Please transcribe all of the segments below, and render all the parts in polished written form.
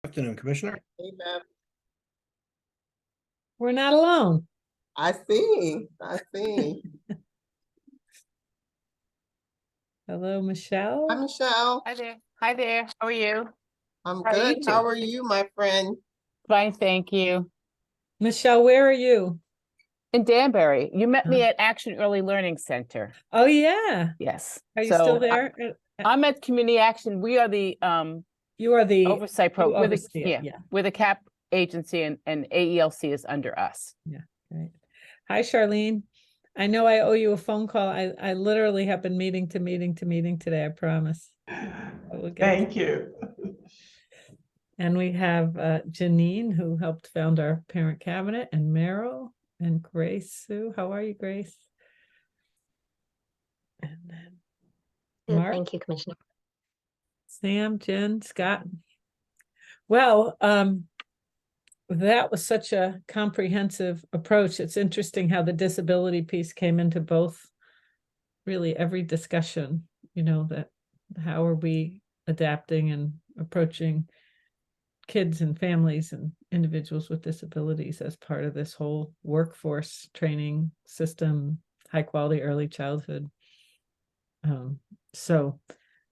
Afternoon, Commissioner. Hey, Bev. We're not alone. I see. Hello, Michelle. Hi, Michelle. Hi there. Hi there. How are you? I'm How are you good. two? How are you, my friend? Fine, thank you. Michelle, where are you? In Danbury, you met me at Action Early Learning Center. Oh, yeah. Yes. Are you still there? I'm at Community Action. We are the You are the oversight you program. oversee it, yeah. We're the CAP agency, and AELC is under us. Yeah, great. Hi, Charlene. I know I owe you a phone call. I literally have been meeting to meeting today, I promise. Thank you. And we have Janine, who helped found our parent cabinet, and Meryl and Grace Sue. How are you, Grace? And then Good, Mark, thank you, Commissioner. Sam, Jen, Scott. Well, that was such a comprehensive approach. It's interesting how the disability piece came into both, really every discussion, that how are we adapting and approaching kids and families and individuals with disabilities as part of this whole workforce training system, high quality early childhood. So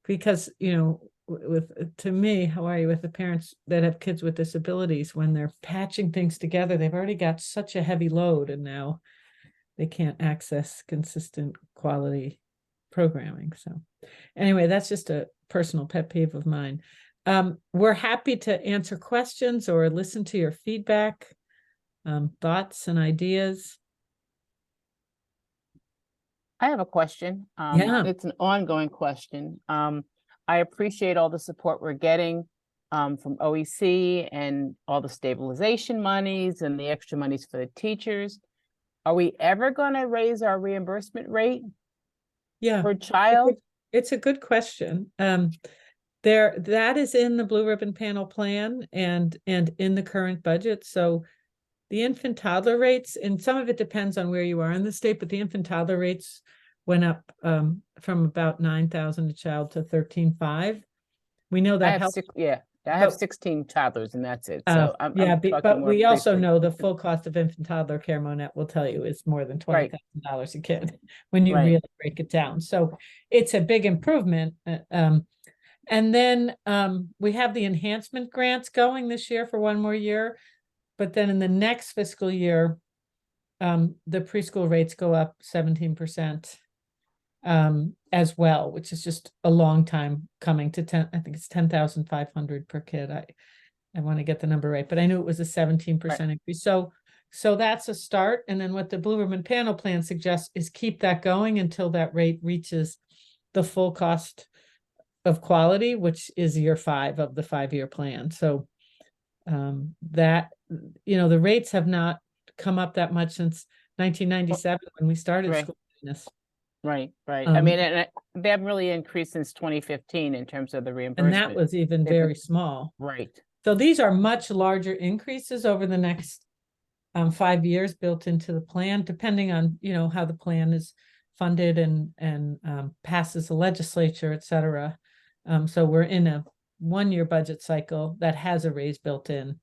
because, to me, how are you with the parents that have kids with disabilities, when they're patching things together, they've already got such a heavy load and now they can't access consistent quality programming. So anyway, that's just a personal pet peeve of mine. We're happy to answer questions or listen to your feedback, thoughts and ideas. I have a question. Yeah. It's an ongoing question. I appreciate all the support we're getting from OEC and all the stabilization monies and the extra monies for the teachers. Are we ever going to raise our reimbursement rate per child? It's a good question. That is in the Blue Ribbon Panel plan and in the current budget. So the infant toddler rates, and some of it depends on where you are in the state, but the infant toddler rates went up from about 9,000 a child to 13,500. We know that helps. I have 16 toddlers and that's it. So but we also know the full cost of infant toddler care, Monette will tell you, is more than $20,000 a kid when you really break it down. So it's a big improvement. And then we have the enhancement grants going this year for one more year. But then in the next fiscal year, the preschool rates go up 17% as well, which is just a long time coming to 10. I think it's 10,500 per kid. I want to get the number right, but I knew it was a 17% increase. So that's a start. And then what the Blue Ribbon Panel plan suggests is keep that going until that rate reaches the full cost of quality, which is year 5 of the 5-year plan. So that, the rates have not come up that much since 1997 when we started school business. Right. I mean, they haven't really increased since 2015 in terms of the reimbursement. And that was even very small. Right. So these are much larger increases over the next 5 years built into the plan, depending on, how the plan is funded and passes the legislature, et cetera. So we're in a 1-year budget cycle that has a raise built in.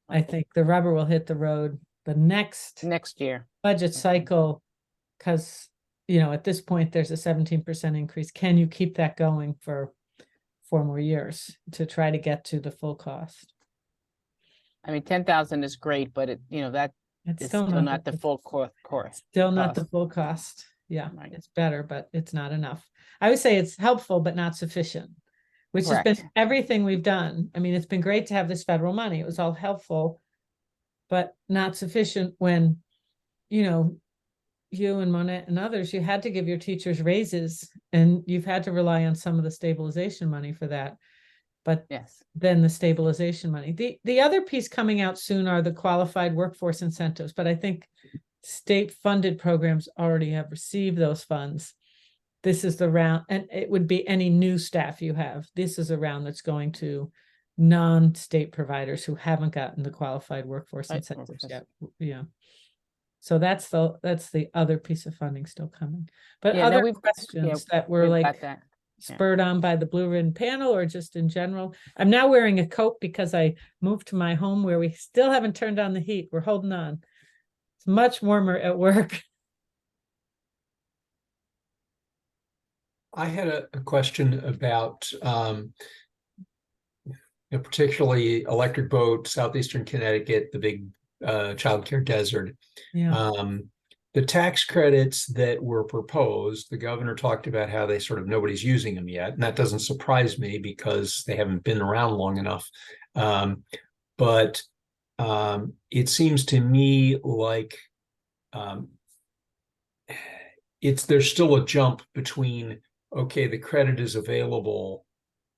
I think the rubber will hit the road the next year budget cycle, because at this point there's a 17% increase. Can you keep that going for 4 more years to try to get to the full cost? I mean, 10,000 is great, but it's still not the full course. Still not the full cost. Yeah, it's better, but it's not enough. I would say it's helpful, but not sufficient, which has been everything we've done. I mean, it's been great to have this federal money. It was all helpful, but not sufficient when, you and Monette and others, you had to give your teachers raises and you've had to rely on some of the stabilization money for that. But then the stabilization money. The other piece coming out soon are the qualified workforce incentives, but I think state funded programs already have received those funds. This is the round, and it would be any new staff you have. This is a round that's going to non-state providers who haven't gotten the qualified workforce incentives yet. Yeah. So that's the other piece of funding still coming. But other questions that were like, spurred on by the blue ribbon panel or just in general. I'm now wearing a coat because I moved to my home where we still haven't turned on the heat. We're holding on. It's much warmer at work. I had a question about particularly Electric Boat, Southeastern Connecticut, the big childcare desert. Yeah. The tax credits that were proposed, the governor talked about how they sort of nobody's using them yet. And that doesn't surprise me because they haven't been around long enough. But it seems to me like there's still a jump between, okay, the credit is available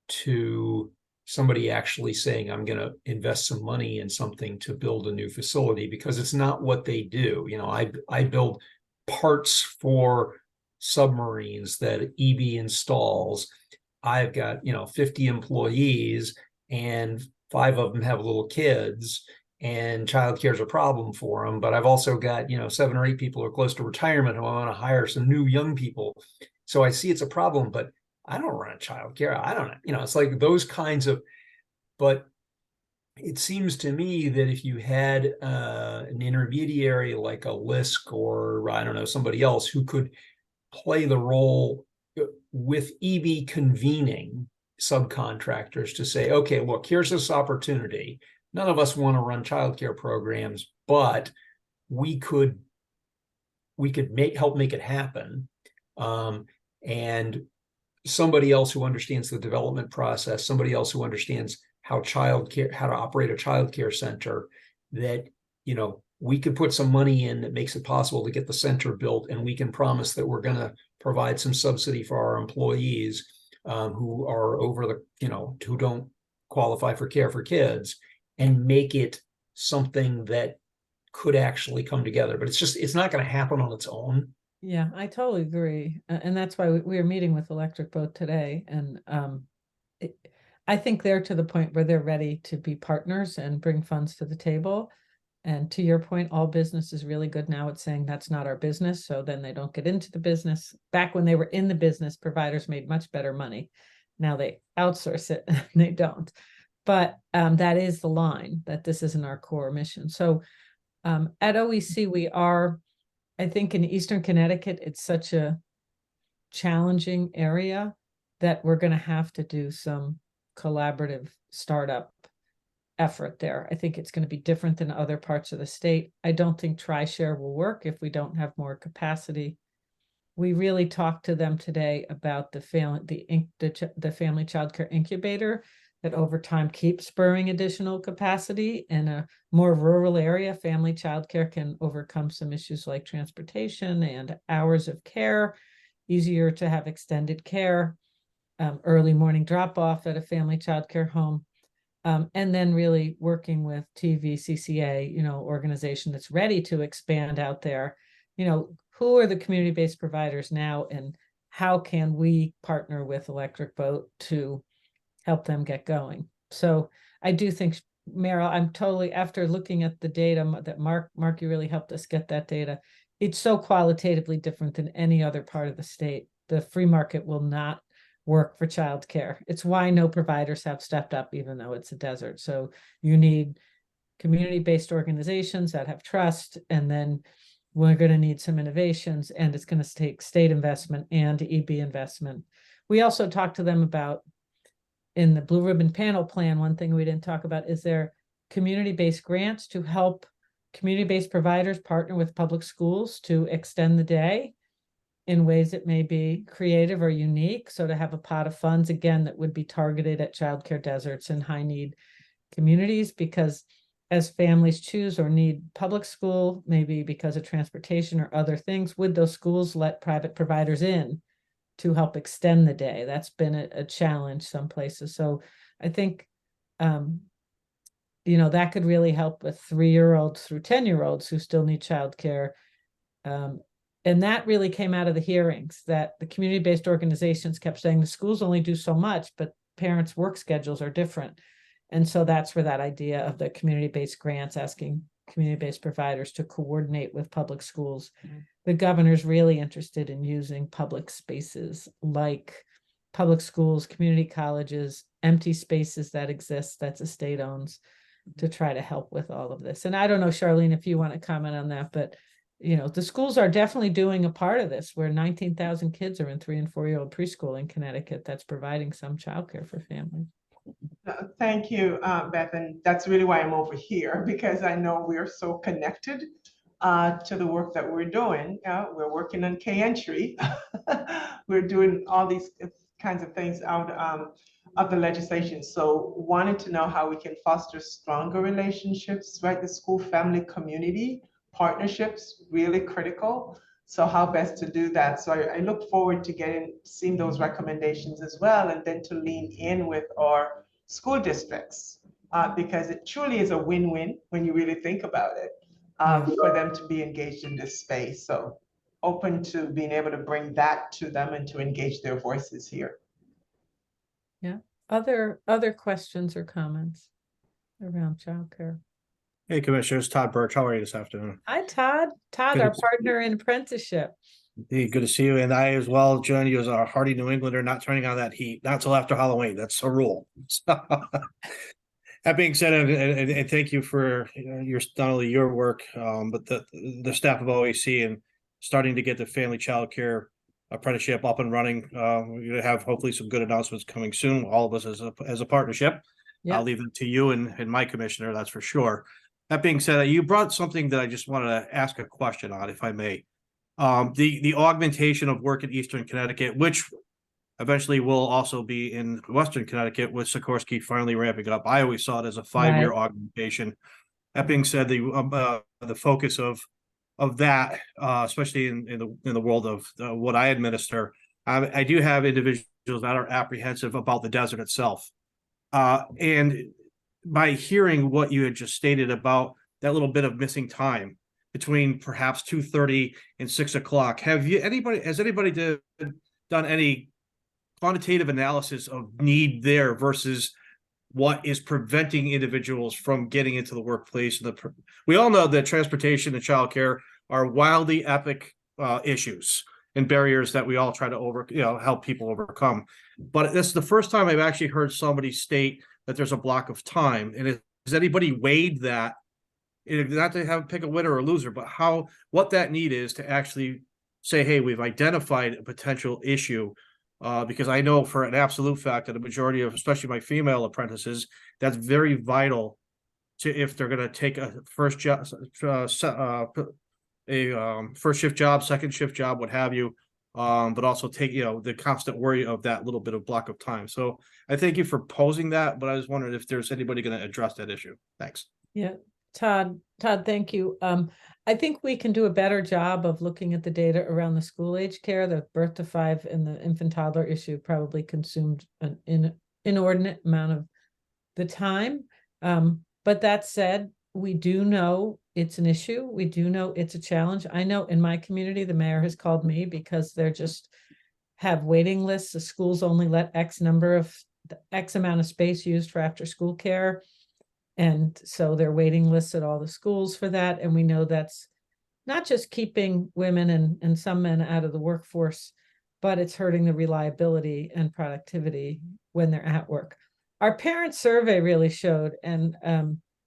to somebody actually saying, I'm going to invest some money in something to build a new facility, because it's not what they do. You know, I build parts for submarines that EB installs. I've got, 50 employees and 5 of them have little kids, and childcare is a problem for them. But I've also got, 7 or 8 people who are close to retirement who I want to hire some new young people. So I see it's a problem, but I don't run a childcare. I don't, it's like those kinds of, but it seems to me that if you had an intermediary like a LISC or I don't know, somebody else who could play the role with EB convening subcontractors to say, okay, look, here's this opportunity. None of us want to run childcare programs, but we could help make it happen. And somebody else who understands the development process, somebody else who understands how to operate a childcare center, that, we could put some money in that makes it possible to get the center built. And we can promise that we're going to provide some subsidy for our employees who are over the, who don't qualify for care for kids, and make it something that could actually come together. But it's not going to happen on its own. Yeah, I totally agree. And that's why we were meeting with Electric Boat today. And I think they're to the point where they're ready to be partners and bring funds to the table. And to your point, all business is really good now at saying that's not our business. So then they don't get into the business. Back when they were in the business, providers made much better money. Now they outsource it and they don't. But that is the line, that this isn't our core mission. So at OEC, we are, I think in Eastern Connecticut, it's such a challenging area that we're going to have to do some collaborative startup effort there. I think it's going to be different than other parts of the state. I don't think TriShare will work if we don't have more capacity. We really talked to them today about the family childcare incubator that over time keeps spurring additional capacity. In a more rural area, family childcare can overcome some issues like transportation and hours of care, easier to have extended care, early morning drop off at a family childcare home. And then really working with TVCCA, organization that's ready to expand out there. Who are the community-based providers now, and how can we partner with Electric Boat to help them get going? So I do think, Meryl, I'm totally, after looking at the data that Mark, you really helped us get that data. It's so qualitatively different than any other part of the state. The free market will not work for childcare. It's why no providers have stepped up, even though it's a desert. So you need community-based organizations that have trust, and then we're going to need some innovations, and it's going to take state investment and EB investment. We also talked to them about, in the Blue Ribbon Panel plan, one thing we didn't talk about is there community-based grants to help community-based providers partner with public schools to extend the day in ways that may be creative or unique. So to have a pot of funds, again, that would be targeted at childcare deserts and high need communities, because as families choose or need public school, maybe because of transportation or other things, would those schools let private providers in to help extend the day? That's been a challenge some places. So I think, that could really help with 3-year-olds through 10-year-olds who still need childcare. And that really came out of the hearings, that the community-based organizations kept saying the schools only do so much, but parents' work schedules are different. And so that's where that idea of the community-based grants, asking community-based providers to coordinate with public schools. The governor's really interested in using public spaces like public schools, community colleges, empty spaces that exist that the state owns, to try to help with all of this. And I don't know, Charlene, if you want to comment on that, but the schools are definitely doing a part of this, where 19,000 kids are in 3- and 4-year-old preschool in Connecticut that's providing some childcare for families. Thank you, Beth. And that's really why I'm over here, because I know we're so connected to the work that we're doing. We're working on K-entry. We're doing all these kinds of things out of the legislation. So wanted to know how we can foster stronger relationships, right? The school family community partnerships, really critical. So how best to do that? So I look forward to seeing those recommendations as well, and then to lean in with our school districts, because it truly is a win-win when you really think about it, for them to be engaged in this space. So open to being able to bring that to them and to engage their voices here. Yeah. Other questions or comments around childcare? Hey, Commissioners, Todd Birch. How are you this afternoon? Hi, Todd. Todd, Good our to see partner in apprenticeship. Hey, good to see you. And I as well join you as a hardy New Englander, not turning on that heat, not till after Halloween. That's a rule. So, that being said, and thank you for your not only your work, but the staff of OAC and starting to get the family childcare apprenticeship up and running. We're going to have hopefully some good announcements coming soon. All of us as a partnership. Yep. I'll leave it to you and my commissioner, that's for sure. That being said, you brought something that I just wanted to ask a question on, if I may. The augmentation of work in Eastern Connecticut, which eventually will also be in Western Connecticut, with Sikorsky finally ramping up. I always saw it as a 5-year augmentation. That being said, the focus of that, especially in the world of what I administer, I do have individuals that are apprehensive about the desert itself. And by hearing what you had just stated about that little bit of missing time between perhaps 2:30 and 6 o'clock, has anybody done any quantitative analysis of need there versus what is preventing individuals from getting into the workplace? We all know that transportation and childcare are wildly epic issues and barriers that we all try to help people overcome. But this is the first time I've actually heard somebody state that there's a block of time. And has anybody weighed that? Not to pick a winner or loser, but what that need is to actually say, hey, we've identified a potential issue. Because I know for an absolute fact that a majority of, especially my female apprentices, that's very vital to if they're going to take a first job, first shift job, second shift job, what have you. But also take, the constant worry of that little bit of block of time. So I thank you for posing that, but I was wondering if there's anybody going to address that issue. Thanks. Yeah, Todd, thank you. I think we can do a better job of looking at the data around the school age care. The birth to 5 and the infant toddler issue probably consumed an inordinate amount of the time. But that said, we do know it's an issue. We do know it's a challenge. I know in my community, the mayor has called me because they're just have waiting lists. The schools only let X amount of space used for after school care. And so they're waiting lists at all the schools for that. And we know that's not just keeping women and some men out of the workforce, but it's hurting the reliability and productivity when they're at work. Our parent survey really showed, and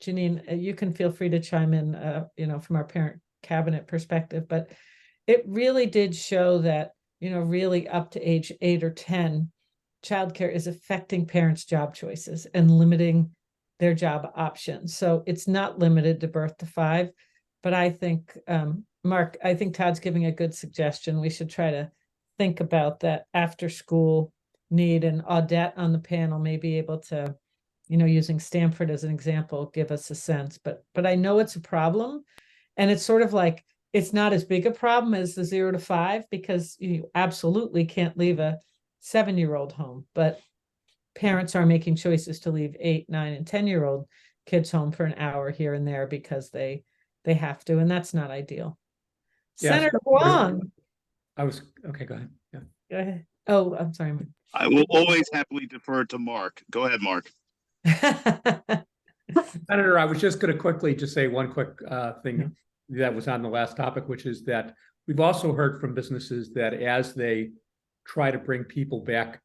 Janine, you can feel free to chime in, from our parent cabinet perspective, but it really did show that, really up to age 8 or 10, childcare is affecting parents' job choices and limiting their job options. So it's not limited to birth to 5, but I think, Mark, I think Todd's giving a good suggestion. We should try to think about that after school need, and Audette on the panel may be able to, using Stanford as an example, give us a sense, but I know it's a problem, and it's sort of like, it's not as big a problem as the 0 to 5, because you absolutely can't leave a 7-year-old home, but parents are making choices to leave 8, 9, and 10-year-old kids home for an hour here and there because they have to, and that's not ideal. Yeah, Senator Wong. Okay, go ahead. Yeah. Go ahead. Oh, I'm sorry. I will always happily defer to Mark. Go ahead, Mark. Senator, I was just going to quickly just say one quick thing that was on the last topic, which is that we've also heard from businesses that as they try to bring people back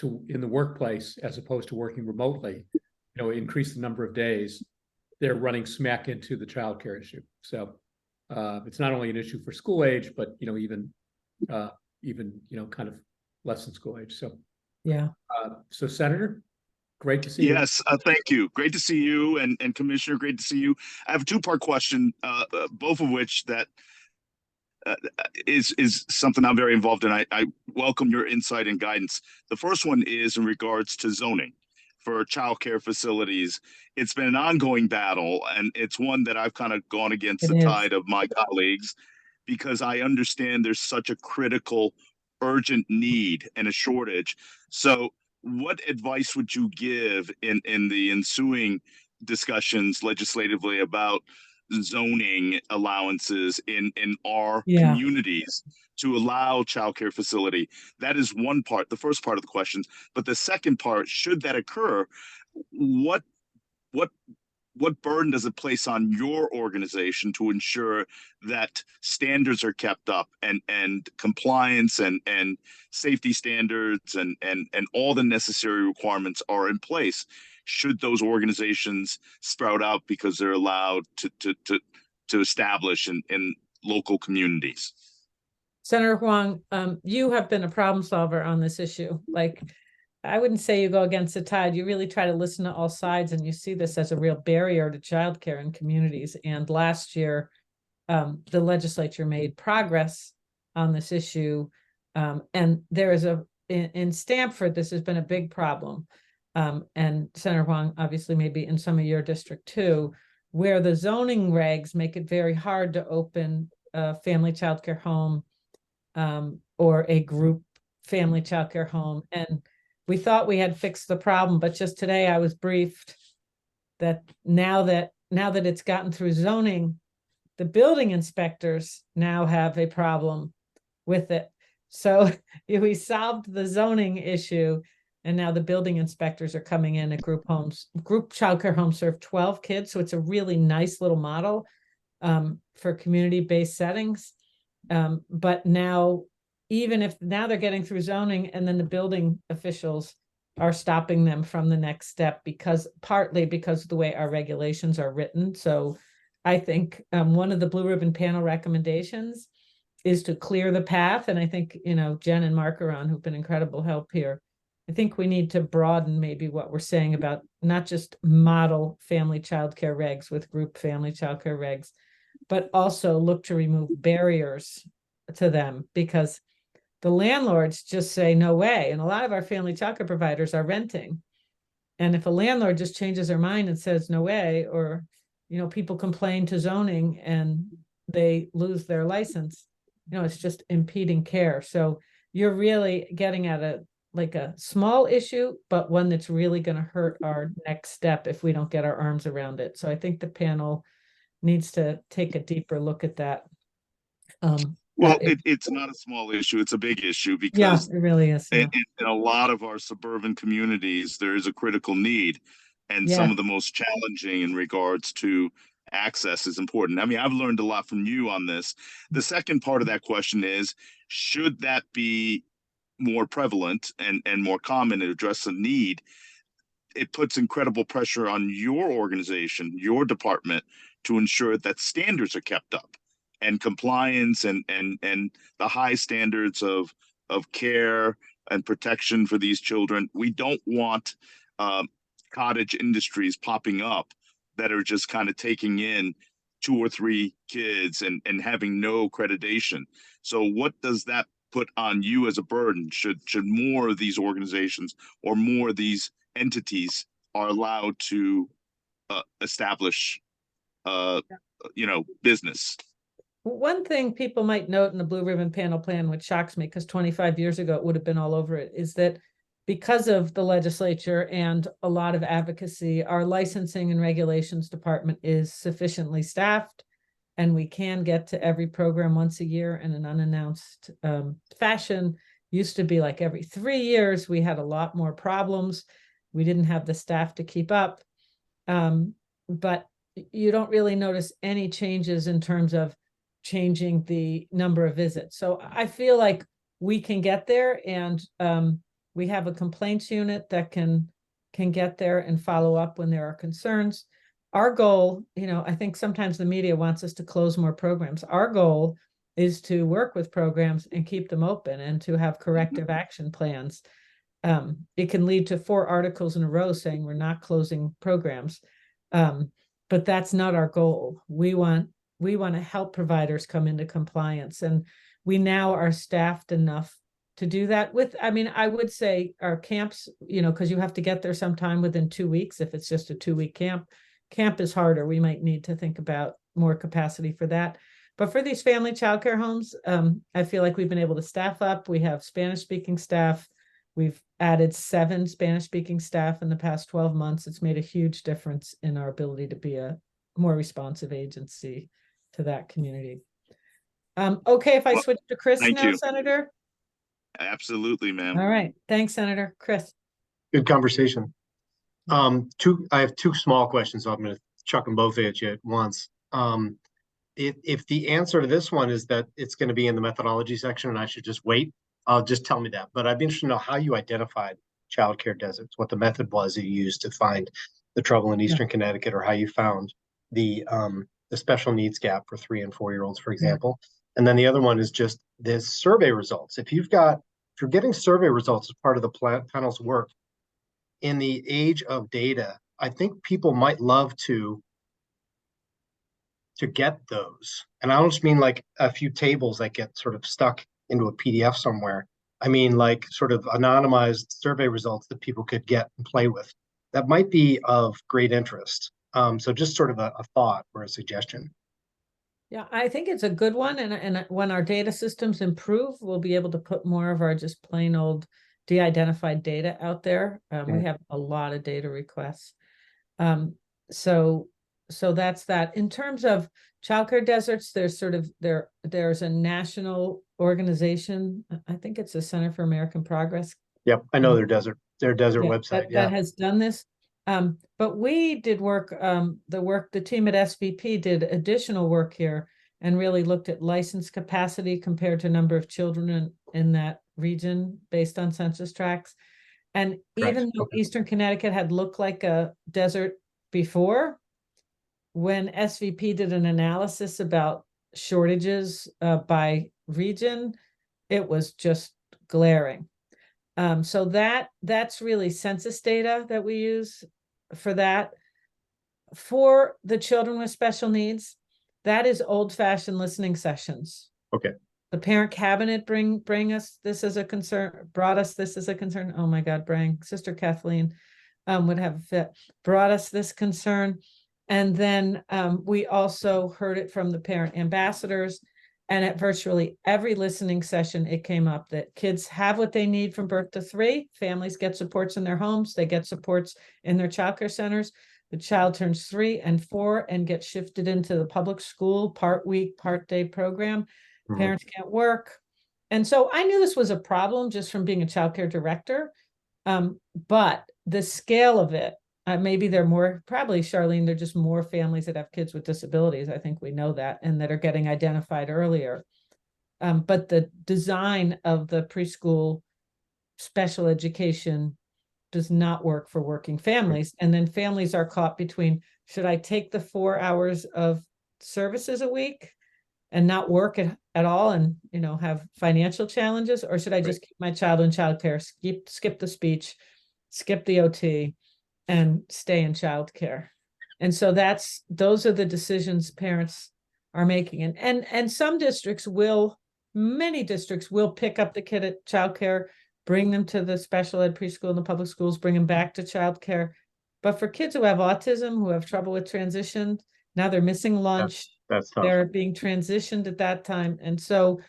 in the workplace as opposed to working remotely, increase the number of days, they're running smack into the childcare issue. So it's not only an issue for school age, but even kind of less than school age. So Yeah. So Senator, great to see you. Yes, thank you. Great to see you, and Commissioner, great to see you. I have a two-part question, both of which that is something I'm very involved in. I welcome your insight and guidance. The first one is in regards to zoning for childcare facilities. It's been an ongoing battle, and it's one that I've kind of gone against the tide of my colleagues, because I understand there's such a critical, urgent need and a shortage. So what advice would you give in the ensuing discussions legislatively about zoning allowances in our communities to allow childcare facility? That is one part, the first part of the question. But the second part, should that occur, what burden does it place on your organization to ensure that standards are kept up, and compliance and safety standards and all the necessary requirements are in place should those organizations sprout out because they're allowed to establish in local communities? Senator Huang, you have been a problem solver on this issue. Like, I wouldn't say you go against the tide. You really try to listen to all sides, and you see this as a real barrier to childcare in communities. And last year, the legislature made progress on this issue. And there is in Stamford, this has been a big problem. And Senator Huang, obviously, maybe in some of your district too, where the zoning regs make it very hard to open a family childcare home or a group family childcare home. And we thought we had fixed the problem, but just today I was briefed that now that it's gotten through zoning, the building inspectors now have a problem with it. So we solved the zoning issue, and now the building inspectors are coming in at group childcare homes serve 12 kids. So it's a really nice little model for community-based settings. But now, even if now they're getting through zoning, and then the building officials are stopping them from the next step partly because of the way our regulations are written. So I think one of the Blue Ribbon Panel recommendations is to clear the path. And I think, Jen and Mark are on, who've been incredible help here. I think we need to broaden maybe what we're saying about not just model family childcare regs with group family childcare regs, but also look to remove barriers to them, because the landlords just say no way. And a lot of our family childcare providers are renting. And if a landlord just changes their mind and says no way, or, people complain to zoning and they lose their license, it's just impeding care. So you're really getting at a small issue, but one that's really going to hurt our next step if we don't get our arms around it. So I think the panel needs to take a deeper look at that. Well, it's not a small issue. It's a big issue, because it really is. In a lot of our suburban communities, there is a critical need, and some of the most challenging in regards to access is important. I mean, I've learned a lot from you on this. The second part of that question is, should that be more prevalent and more common and address the need? It puts incredible pressure on your organization, your department, to ensure that standards are kept up, and compliance and the high standards of care and protection for these children. We don't want cottage industries popping up that are just kind of taking in 2 or 3 kids and having no accreditation. So what does that put on you as a burden? Should more of these organizations or more of these entities are allowed to establish business? One thing people might note in the Blue Ribbon Panel plan, which shocks me because 25 years ago it would have been all over it, is that because of the legislature and a lot of advocacy, our licensing and regulations department is sufficiently staffed, and we can get to every program once a year in an unannounced fashion. Used to be like every 3 years. We had a lot more problems. We didn't have the staff to keep up. But you don't really notice any changes in terms of changing the number of visits. So I feel like we can get there. And We have a complaints unit that can get there and follow up when there are concerns. Our goal, I think sometimes the media wants us to close more programs. Our goal is to work with programs and keep them open and to have corrective action plans. It can lead to 4 articles in a row saying we're not closing programs. But that's not our goal. We want to help providers come into compliance, and we now are staffed enough to do that with, I would say our camps, because you have to get there sometime within 2 weeks. If it's just a 2-week camp is harder. We might need to think about more capacity for that. But for these family childcare homes, I feel like we've been able to staff up. We have Spanish speaking staff. We've added 7 Spanish speaking staff in the past 12 months. It's made a huge difference in our ability to be a more responsive agency to that community. Okay, if I switch to Chris now, Senator. Absolutely, ma'am. All right. Thanks, Senator. Chris. Good conversation. I have 2 small questions, so I'm going to chuck them both at you at once. If the answer to this one is that it's going to be in the methodology section and I should just wait, just tell me that. But I'd be interested to know how you identified childcare deserts, what the method was that you used to find the trouble in Eastern Connecticut, or how you found the special needs gap for 3- and 4-year-olds, for example. And then the other one is just this survey results. If you're getting survey results as part of the panel's work in the age of data, I think people might love to get those. And I don't just mean like a few tables that get sort of stuck into a PDF somewhere. I mean like sort of anonymized survey results that people could get and play with. That might be of great interest. So just sort of a thought or a suggestion. Yeah, I think it's a good one. And when our data systems improve, we'll be able to put more of our just plain old de-identified data out there. We have a lot of data requests. So that's that. In terms of childcare deserts, there's a national organization. I think it's the Center for American Progress. Yep, I know their desert website. That has done this. But we did work, the team at SVP did additional work here and really looked at license capacity compared to number of children in that region based on census tracts. And even though Eastern Connecticut had looked like a desert before, when SVP did an analysis about shortages by region, it was just glaring. So that's really census data that we use for that. For the children with special needs, that is old-fashioned listening sessions. Okay. The parent cabinet brought us this as a concern. Oh my God, Sister Kathleen would have brought us this concern. And then we also heard it from the parent ambassadors. And at virtually every listening session, it came up that kids have what they need from birth to 3. Families get supports in their homes. They get supports in their childcare centers. The child turns 3 and 4 and gets shifted into the public school part week, part day program. Parents can't work. And so I knew this was a problem just from being a childcare director. But the scale of it, maybe probably, Charlene, they're just more families that have kids with disabilities. I think we know that, and that are getting identified earlier. But the design of the preschool special education does not work for working families. And then families are caught between, should I take the 4 hours of services a week and not work at all and, have financial challenges? Or should I just keep my child in childcare, skip the speech, skip the OT, and stay in childcare? And so those are the decisions parents are making. And some districts many districts will pick up the kid at childcare, bring them to the special ed preschool in the public schools, bring them back to childcare. But for kids who have autism, who have trouble with transition, now they're missing lunch. That's tough. They're being transitioned at that time. And so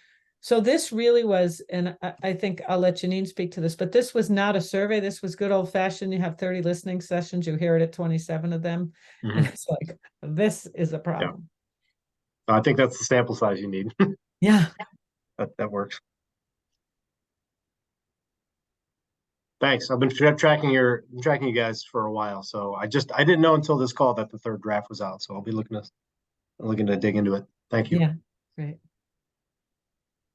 this really was, and I think I'll let Janine speak to this, but this was not a survey. This was good old fashioned. You have 30 listening sessions. You hear it at 27 of them. And it's like, this is a problem. Yeah. I think that's the sample size you need. Yeah. That works. Thanks. I've been tracking you guys for a while. So I didn't know until this call that the 3rd draft was out. So I'll be looking to dig into it. Thank you. Yeah. Great.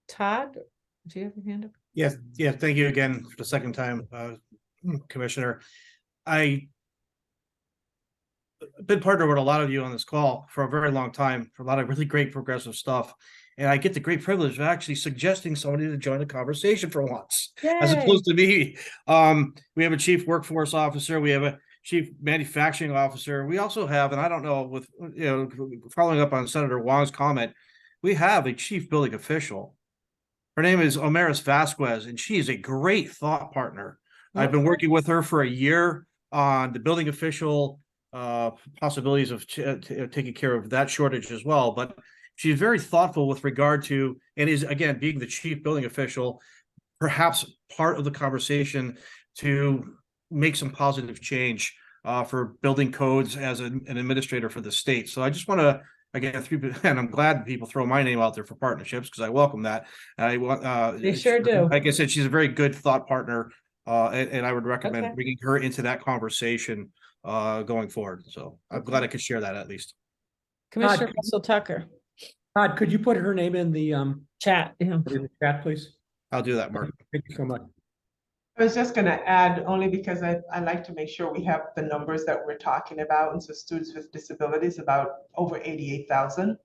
Todd, do you have your hand up? Yes, yeah, thank you again for the second time, Commissioner. I've been partnered with a lot of you on this call for a very long time, for a lot of really great progressive stuff. And I get the great privilege of actually suggesting somebody to join the conversation for once, as Yay. opposed to me. We have a chief workforce officer, we have a chief manufacturing officer. We also have, and I don't know, with following up on Senator Wong's comment, we have a chief building official. Her name is Omaris Vasquez, and she is a great thought partner. I've been working with her for a year on the building official possibilities of taking care of that shortage as well. But she's very thoughtful with regard to, and is, again, being the chief building official, perhaps part of the conversation to make some positive change for building codes as an administrator for the state. So I just want to, again, and I'm glad people throw my name out there for partnerships, because I welcome that. I want, They sure do. like I said, she's a very good thought partner, and I would recommend Okay. bringing her into that conversation going forward. So I'm glad I could share that at least. Commissioner Russell Tucker, Todd, could you put her name in the chat. Yeah. in the chat, please? I'll do that, Mark. Thank you so much. I was just gonna add, only because I like to make sure we have the numbers that we're talking about. And so students with disabilities, about over 88,000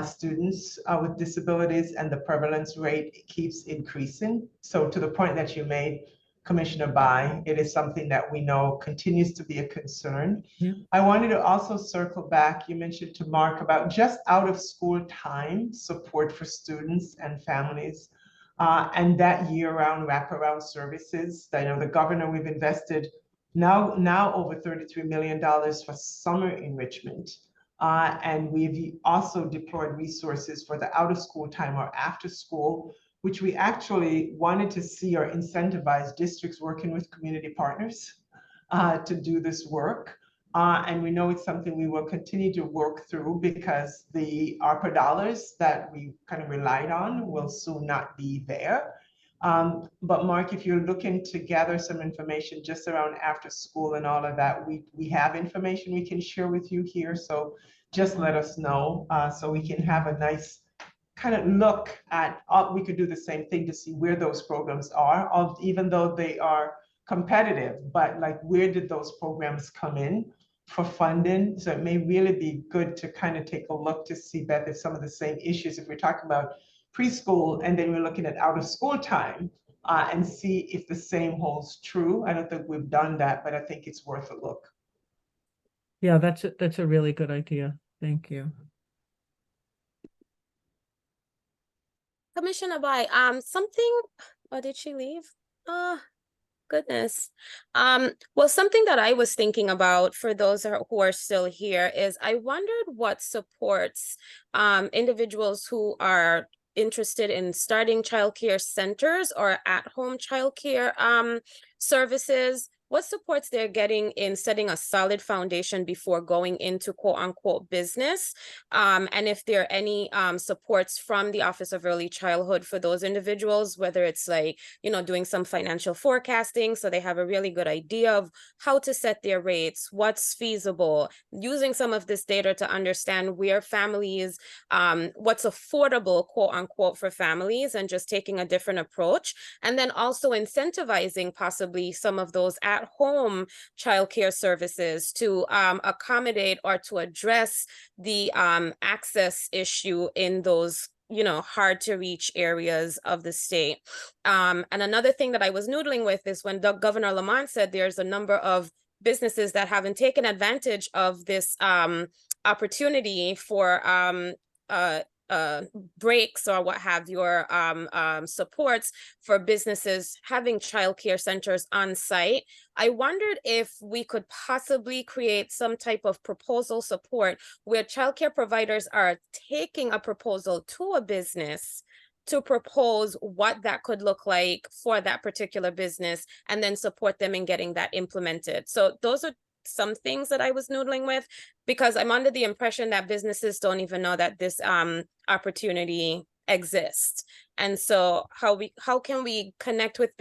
students with disabilities, and the prevalence rate keeps increasing. So to the point that you made, Commissioner Bai, it is something that we know continues to be a concern. Yeah. I wanted to also circle back, you mentioned to Mark about just out of school time support for students and families. And that year-round wraparound services. I know the governor, we've invested now over $33 million for summer enrichment. And we've also deployed resources for the out-of-school time or after school, which we actually wanted to see or incentivize districts working with community partners to do this work. And we know it's something we will continue to work through, because the ARPA dollars that we kind of relied on will soon not be there. But Mark, if you're looking to gather some information just around after school and all of that, we have information we can share with you here. So just let us know so we can have a nice kind of look at, we could do the same thing to see where those programs are, even though they are competitive, but like, where did those programs come in for funding? So it may really be good to kind of take a look to see, Beth, if some of the same issues, if we're talking about preschool and then we're looking at out of school time, and see if the same holds true. I don't think we've done that, but I think it's worth a look. Yeah, that's a really good idea. Thank you. Commissioner Bai, something, or did she leave? Goodness. Well, something that I was thinking about for those who are still here is I wondered what supports individuals who are interested in starting childcare centers or at-home childcare services, what supports they're getting in setting a solid foundation before going into quote unquote business. And if there are any supports from the Office of Early Childhood for those individuals, whether it's like, doing some financial forecasting so they have a really good idea of how to set their rates, what's feasible, using some of this data to understand where families, what's affordable, quote unquote, for families, and just taking a different approach. And then also incentivizing possibly some of those at-home childcare services to accommodate or to address the access issue in those hard to reach areas of the state. And another thing that I was noodling with is when Governor Lamont said there's a number of businesses that haven't taken advantage of this opportunity for breaks or what have your supports for businesses having childcare centers on site. I wondered if we could possibly create some type of proposal support where childcare providers are taking a proposal to a business to propose what that could look like for that particular business and then support them in getting that implemented. So those are some things that I was noodling with, because I'm under the impression that businesses don't even know that this opportunity exists. And so how can we connect with